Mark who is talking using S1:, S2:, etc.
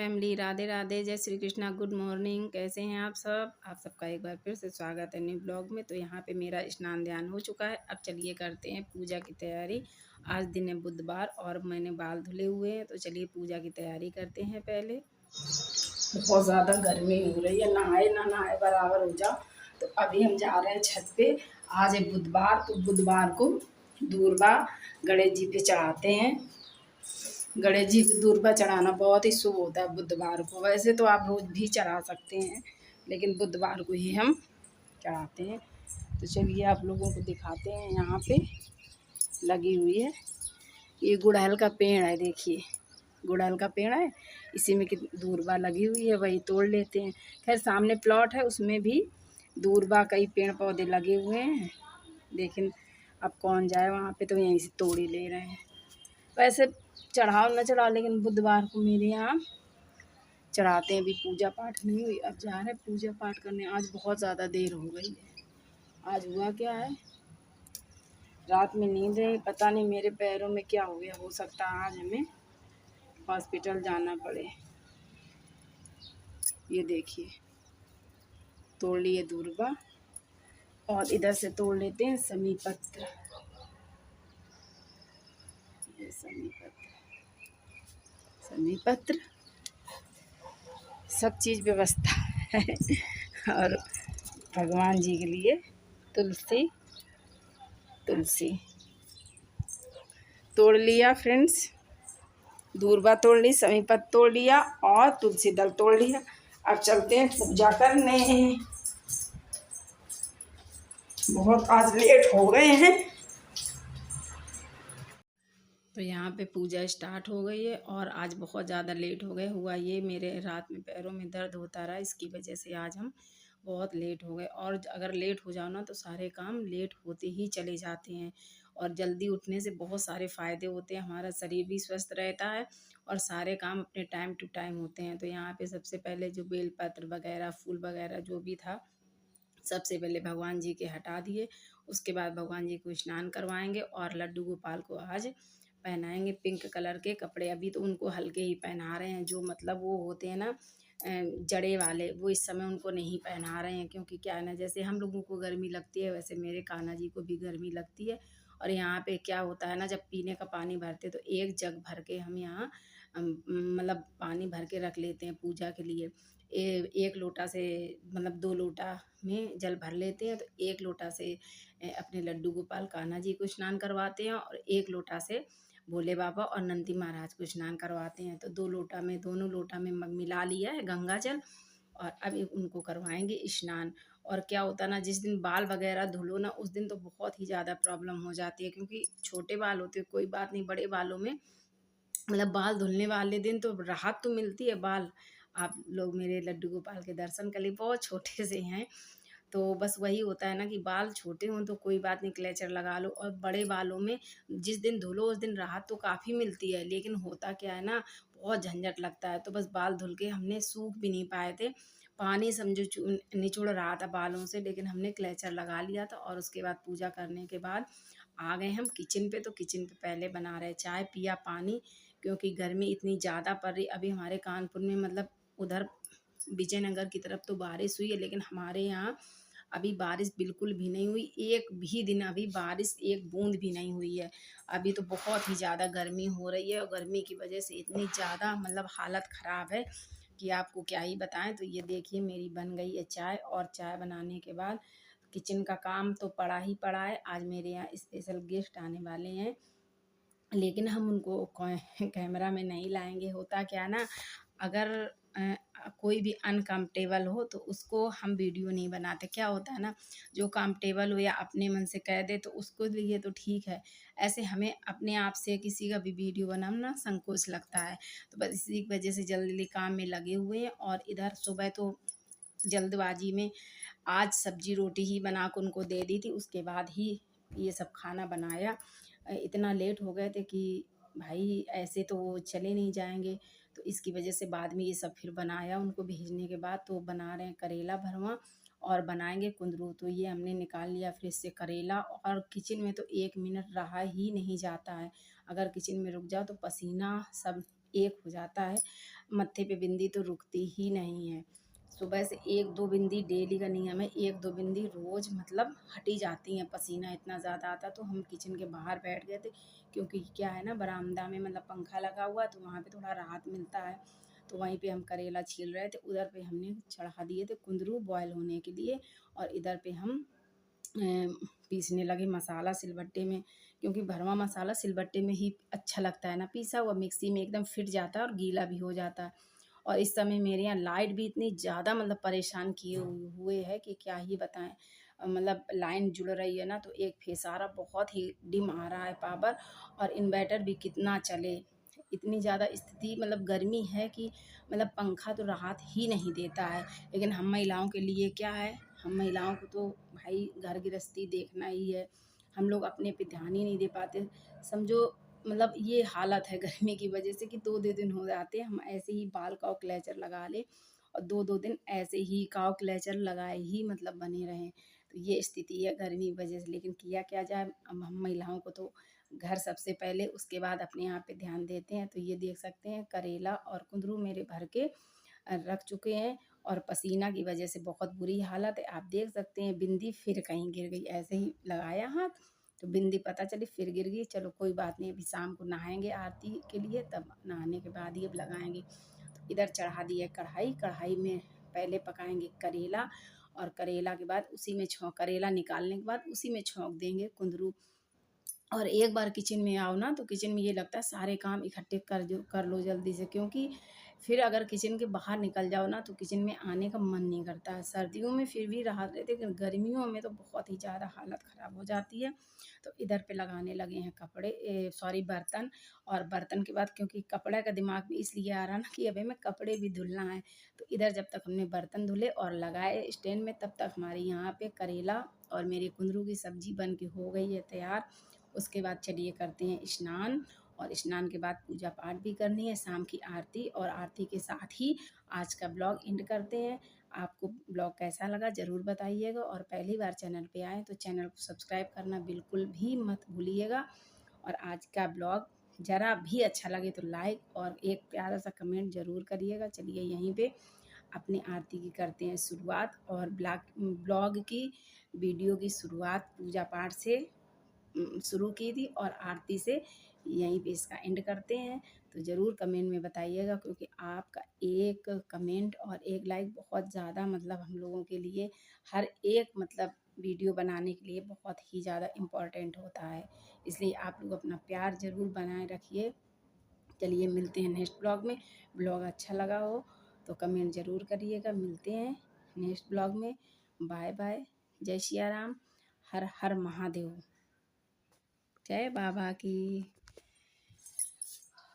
S1: Family, Radhe Radhe, जय Shri Krishna, good morning. कैसे हैं आप सब? आप सबका एक बार फिर से स्वागत है न्यू ब्लॉग में। तो यहाँ पे मेरा स्नान ध्यान हो चुका है। अब चलिए करते हैं पूजा की तैयारी। आज दिन है बुधवार और मैंने बाल धुले हुए हैं, तो चलिए पूजा की तैयारी करते हैं। पहले बहुत ज़्यादा गर्मी हो रही है, नहाए ना नहाए बराबर हो जाओ। तो अभी हम जा रहे हैं छत पे। आज है बुधवार, तो बुधवार को दूर्वा गणेश जी पे चढ़ाते हैं। गणेश जी को दूर्वा चढ़ाना बहुत ही शुभ होता है बुधवार को। वैसे तो आप रोज़ भी चढ़ा सकते हैं, लेकिन बुधवार को ही हम चढ़ाते हैं। तो चलिए आप लोगों को दिखाते हैं। यहाँ पे लगी हुई है, ये गुड़हल का पेड़ है। देखिए गुड़हल का पेड़ है, इसी में कि दूर्वा लगी हुई है, वही तोड़ लेते हैं। खैर सामने प्लॉट है, उसमें भी दूर्वा कई पेड़ पौधे लगे हुए हैं, लेकिन अब कौन जाए वहाँ पे, तो यहीं से तोड़ ही ले रहे हैं। वैसे चढ़ाओ न चढ़ाओ, लेकिन बुधवार को मेरे यहाँ चढ़ाते हैं। अभी पूजा पाठ नहीं हुई, अब जा रहे हैं पूजा पाठ करने। आज बहुत ज़्यादा देर हो गई है। आज हुआ क्या है, रात में नींद है, पता नहीं मेरे पैरों में क्या हो गया। हो सकता है आज हमें हॉस्पिटल जाना पड़े। ये देखिए तोड़ लिए दूर्वा, और इधर से तोड़ लेते हैं समी पत्र। ये समी पत्र सब चीज़ व्यवस्था है। और भगवान जी के लिए तुलसी तोड़ लिया फ्रेंड्स। दूर्वा तोड़ ली, समी पत्र तोड़ लिया और तुलसी दल तोड़ लिया। अब चलते हैं पूजा करने। बहुत आज लेट हो गए हैं। तो यहाँ पे पूजा स्टार्ट हो गई है और आज बहुत ज़्यादा लेट हो गए। हुआ ये, मेरे रात में पैरों में दर्द होता रहा, इसकी वजह से आज हम बहुत लेट हो गए। और अगर लेट हो जाओ ना तो सारे काम लेट होते ही चले जाते हैं। और जल्दी उठने से बहुत सारे फ़ायदे होते हैं, हमारा शरीर भी स्वस्थ रहता है और सारे काम अपने टाइम टू टाइम होते हैं। तो यहाँ पे सबसे पहले जो बेलपत्र वगैरह, फूल वगैरह जो भी था, सबसे पहले भगवान जी के हटा दिए। उसके बाद भगवान जी को स्नान करवाएंगे और लड्डू गोपाल को आज पहनाएंगे पिंक कलर के कपड़े। अभी तो उनको हल्के ही पहना रहे हैं, जो मतलब वो होते हैं ना जड़े वाले, वो इस समय उनको नहीं पहना रहे हैं। क्योंकि क्या है ना, जैसे हम लोगों को गर्मी लगती है, वैसे मेरे कान्हा जी को भी गर्मी लगती है। और यहाँ पे क्या होता है ना, जब पीने का पानी भरते तो एक जग भर के हम यहाँ मतलब पानी भर के रख लेते हैं पूजा के लिए। एक लोटा से मतलब 2 लोटा में जल भर लेते हैं। तो एक लोटा से अपने लड्डू गोपाल कान्हा जी को स्नान करवाते हैं और एक लोटा से भोले बाबा और नंदी महाराज को स्नान करवाते हैं। तो 2 लोटा में, दोनों लोटा में मिला लिया है गंगा जल, और अब उनको करवाएंगे स्नान। और क्या होता है ना, जिस दिन बाल वगैरह धुलो ना, उस दिन तो बहुत ही ज़्यादा प्रॉब्लम हो जाती है। क्योंकि छोटे बाल होते हैं कोई बात नहीं, बड़े बालों में मतलब बाल धुलने वाले दिन तो राहत तो मिलती है। बाल, आप लोग मेरे लड्डू गोपाल के दर्शन कर लिए, बहुत छोटे से हैं। तो बस वही होता है ना कि बाल छोटे हों तो कोई बात नहीं, क्लेचर लगा लो। और बड़े बालों में जिस दिन धुलो उस दिन राहत तो काफ़ी मिलती है, लेकिन होता क्या है ना, बहुत झंझट लगता है। तो बस बाल धुल के हमने सूख भी नहीं पाए थे, पानी समझो निचुड़ रहा था बालों से, लेकिन हमने क्लेचर लगा लिया था। और उसके बाद पूजा करने के बाद आ गए हम किचन पे। तो किचन पे पहले बना रहे चाय, पिया पानी, क्योंकि गर्मी इतनी ज़्यादा पड़ रही। अभी हमारे कानपुर में मतलब उधर विजयनगर की तरफ तो बारिश हुई है, लेकिन हमारे यहाँ अभी बारिश बिल्कुल भी नहीं हुई। एक भी दिन अभी बारिश, एक बूंद भी नहीं हुई है। अभी तो बहुत ही ज़्यादा गर्मी हो रही है, और गर्मी की वजह से इतनी ज़्यादा मतलब हालत ख़राब है कि आपको क्या ही बताएं। तो ये देखिए मेरी बन गई है चाय, और चाय बनाने के बाद किचन का काम तो पड़ा ही पड़ा है। आज मेरे यहाँ स्पेशल गेस्ट आने वाले हैं, लेकिन हम उनको कैमरा में नहीं लाएंगे। होता क्या ना, अगर कोई भी अनकम्फर्टेबल हो तो उसको हम वीडियो नहीं बनाते। क्या होता है ना, जो कम्फर्टेबल हो या अपने मन से कह दे तो उसको लिए तो ठीक है। ऐसे हमें अपने आप से किसी का भी वीडियो बनाना संकोच लगता है। तो बस इसी की वजह से जल्दी जल्दी काम में लगे हुए हैं। और इधर सुबह तो जल्दबाजी में आज सब्जी रोटी ही बना के उनको दे दी थी, उसके बाद ही ये सब खाना बनाया। इतना लेट हो गए थे कि भाई ऐसे तो वो चले नहीं जाएंगे, तो इसकी वजह से बाद में ये सब फिर बनाया उनको भेजने के बाद। तो बना रहे हैं करेला भरवा और बनाएंगे कुंदरू। तो ये हमने निकाल लिया फ्रिज से करेला। और किचन में तो 1 मिनट रहा ही नहीं जाता है, अगर किचन में रुक जाओ तो पसीना सब एक हो जाता है। मत्थे पे बिंदी तो रुकती ही नहीं है। सुबह से 1-2 बिंदी डेली का नियम है, 1-2 बिंदी रोज़ मतलब हट ही जाती हैं, पसीना इतना ज़्यादा आता। तो हम किचन के बाहर बैठ गए थे, क्योंकि क्या है ना, बरामदा में मतलब पंखा लगा हुआ है, तो वहाँ पे थोड़ा राहत मिलता है। तो वहीं पे हम करेला छील रहे थे, उधर पे हमने चढ़ा दिए थे कुंदरू बॉयल होने के लिए, और इधर पे हम पीसने लगे मसाला सिलबट्टे में, क्योंकि भरवा मसाला सिलबट्टे में ही अच्छा लगता है ना, पीसा हुआ मिक्सी में एकदम फिट जाता है और गीला भी हो जाता है। और इस समय मेरे यहाँ लाइट भी इतनी ज़्यादा मतलब परेशान किए हुए है कि क्या ही बताएं। मतलब लाइन जुड़ रही है ना, तो एक फेसारा बहुत ही डिम आ रहा है पावर, और इन्वर्टर भी कितना चले। इतनी ज़्यादा स्थिति मतलब गर्मी है कि मतलब पंखा तो राहत ही नहीं देता है। लेकिन हम महिलाओं के लिए क्या है, हम महिलाओं को तो भाई घर गृहस्थी देखना ही है। हम लोग अपने पे ध्यान ही नहीं दे पाते। समझो मतलब ये हालत है गर्मी की वजह से कि 2-2 दिन हो जाते हैं हम ऐसे ही बाल काऊ क्लेचर लगा लें, और 2-2 दिन ऐसे ही काऊ क्लेचर लगाए ही मतलब बने रहें। तो ये स्थिति है गर्मी की वजह से, लेकिन किया क्या जाए, अब हम महिलाओं को तो घर सबसे पहले, उसके बाद अपने आप पे ध्यान देते हैं। तो ये देख सकते हैं करेला और कुंदरू मेरे भर के रख चुके हैं, और पसीना की वजह से बहुत बुरी हालत है। आप देख सकते हैं बिंदी फिर कहीं गिर गई, ऐसे ही लगाया हाथ तो बिंदी पता चली फिर गिर गई। चलो कोई बात नहीं, अभी शाम को नहाएंगे आरती के लिए, तब नहाने के बाद ही अब लगाएंगे। तो इधर चढ़ा दी है कढ़ाई, कढ़ाई में पहले पकाएंगे करेला, और करेला के बाद उसी में करेला निकालने के बाद उसी में छौंक देंगे कुंदरू। और एक बार किचन में आओ ना, तो किचन में ये लगता है सारे काम इकट्ठे कर लो जल्दी से, क्योंकि फिर अगर किचन के बाहर निकल जाओ ना, तो किचन में आने का मन नहीं करता है। सर्दियों में फिर भी राहत रहती है, लेकिन गर्मियों में तो बहुत ही ज़्यादा हालत ख़राब हो जाती है। तो इधर पे लगाने लगे हैं कपड़े, सॉरी बर्तन। और बर्तन के बाद क्योंकि कपड़े का दिमाग में इसलिए आ रहा ना कि अभी हमें कपड़े भी धुलना है। तो इधर जब तक हमने बर्तन धुले और लगाए स्टैंड में, तब तक हमारे यहाँ पे करेला और मेरे कुंदरू की सब्ज़ी बन के हो गई है तैयार। उसके बाद चलिए करते हैं स्नान, और स्नान के बाद पूजा पाठ भी करनी है, शाम की आरती, और आरती के साथ ही आज का ब्लॉग एंड करते हैं। आपको ब्लॉग कैसा लगा ज़रूर बताइएगा, और पहली बार चैनल पे आए तो चैनल को सब्सक्राइब करना बिल्कुल भी मत भूलिएगा। और आज का ब्लॉग ज़रा भी अच्छा लगे तो लाइक और एक प्यारा सा कमेंट ज़रूर करिएगा। चलिए यहीं पे अपनी आरती की करते हैं शुरुआत, और ब्लॉग की वीडियो की शुरुआत पूजा पाठ से शुरू की थी, और आरती से यहीं पे इसका एंड करते हैं। तो ज़रूर कमेंट में बताइएगा, क्योंकि आपका एक कमेंट और एक लाइक बहुत ज़्यादा मतलब हम लोगों के लिए, हर एक मतलब वीडियो बनाने के लिए बहुत ही ज़्यादा इम्पोर्टेंट होता है। इसलिए आप लोग अपना प्यार ज़रूर बनाए रखिए। चलिए मिलते हैं नेक्स्ट ब्लॉग में। ब्लॉग अच्छा लगा हो तो कमेंट ज़रूर करिएगा। मिलते हैं नेक्स्ट ब्लॉग में। Bye bye. जय सिया राम। हर हर महादेव। जय बाबा की।